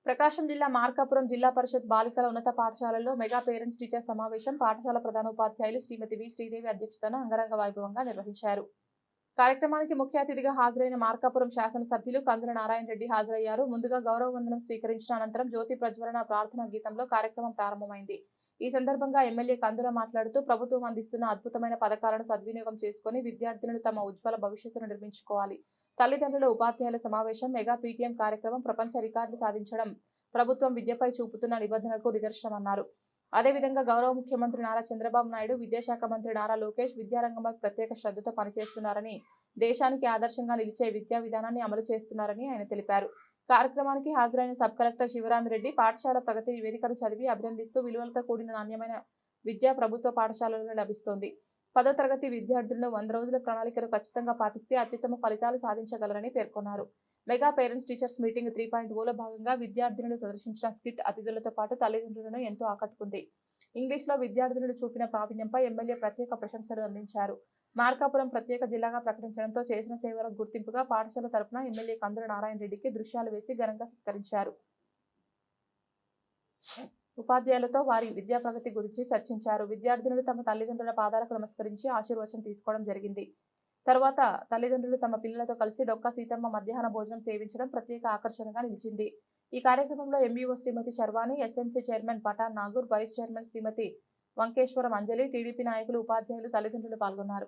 ప్రకాశం జిల్లా మార్కాపురం జిల్లా పరిషత్ బాలికల ఉన్నత పాఠశాలలో మెగా పేరెంట్స్ టీచర్ సమావేశం పాఠశాల ప్రధానోపాధ్యాయులు శ్రీమతి వి శ్రీదేవి అధ్యక్షతన అంగరంగ వైభవంగా నిర్వహించారు. కార్యక్రమానికి ముఖ్య అతిథిగా హాజరైన మార్కాపురం శాసనసభ్యులు కందుల నారాయణ రెడ్డి హాజరయ్యారు. ముందుగా గౌరవ వందనం స్వీకరించిన అనంతరం జ్యోతి ప్రజ్వలన ప్రార్థనా గీతంలో కార్యక్రమం ప్రారంభమైంది. ఈ సందర్భంగా ఎమ్మెల్యే కందుల మాట్లాడుతూ ప్రభుత్వం అందిస్తున్న అద్భుతమైన పథకాలను సద్వినియోగం చేసుకుని విద్యార్థులను తమ ఉజ్వల భవిష్యత్తును నిర్మించుకోవాలి. తల్లిదండ్రుల ఉపాధ్యాయుల సమావేశం మెగా పీటీఎం కార్యక్రమం ప్రపంచ రికార్డులు సాధించడం ప్రభుత్వం విద్యపై చూపుతున్న నిబంధనలకు నిదర్శనమన్నారు. అదేవిధంగా గౌరవ ముఖ్యమంత్రి నారా చంద్రబాబు నాయుడు, విద్యాశాఖ మంత్రి నారా లోకేష్ విద్యారంగంపై ప్రత్యేక శ్రద్ధతో పనిచేస్తున్నారని, దేశానికి ఆదర్శంగా నిలిచే విద్యా విధానాన్ని అమలు చేస్తున్నారని ఆయన తెలిపారు. కార్యక్రమానికి హాజరైన సబ్ కలెక్టర్ శివరామిరెడ్డి పాఠశాల ప్రగతి నివేదికను చదివి అభినందిస్తూ విలువలతో కూడిన నాణ్యమైన విద్య ప్రభుత్వ పాఠశాలల్లో లభిస్తోంది. 10వ తరగతి విద్యార్థులను 100 రోజుల ప్రణాళికను ఖచ్చితంగా పాటిస్తే అత్యుత్తమ ఫలితాలు సాధించగలరని పేర్కొన్నారు. మెగా పేరెంట్స్ టీచర్స్ మీటింగ్ 3.0లో భాగంగా విద్యార్థినులు ప్రదర్శించిన స్కిట్ అతిథులతో పాటు తల్లిదండ్రులను ఎంతో ఆకట్టుకుంది. ఇంగ్లీష్లో విద్యార్థినులు చూపిన ప్రావీణ్యంపై ఎమ్మెల్యే ప్రత్యేక ప్రశంసలు అందించారు. మార్కాపురం ప్రత్యేక జిల్లాగా ప్రకటించడంతో చేసిన సేవలకు గుర్తింపుగా పాఠశాల తరపున ఎమ్మెల్యే కందుల నారాయణ రెడ్డికి దృశ్యాలు వేసి ఘనంగా సత్కరించారు. ఉపాధ్యాయులతో వారి విద్యా ప్రగతి గురించి చర్చించారు. విద్యార్థినులు తమ తల్లిదండ్రుల పాదాలకు నమస్కరించి ఆశీర్వచనం తీసుకోవడం జరిగింది. తర్వాత తల్లిదండ్రులు తమ పిల్లలతో కలిసి డొక్కా సీతమ్మ మధ్యాహ్న భోజనం సేవించడం ప్రత్యేక ఆకర్షణగా నిలిచింది. ఈ కార్యక్రమంలో MEO Shrimati Sharvani, SMC chairman Pathan Nagur, vice chairman Shrimati Vankeshwaram Anjali, TDP నాయకులు, ఉపాధ్యాయులు, తల్లిదండ్రులు పాల్గొన్నారు.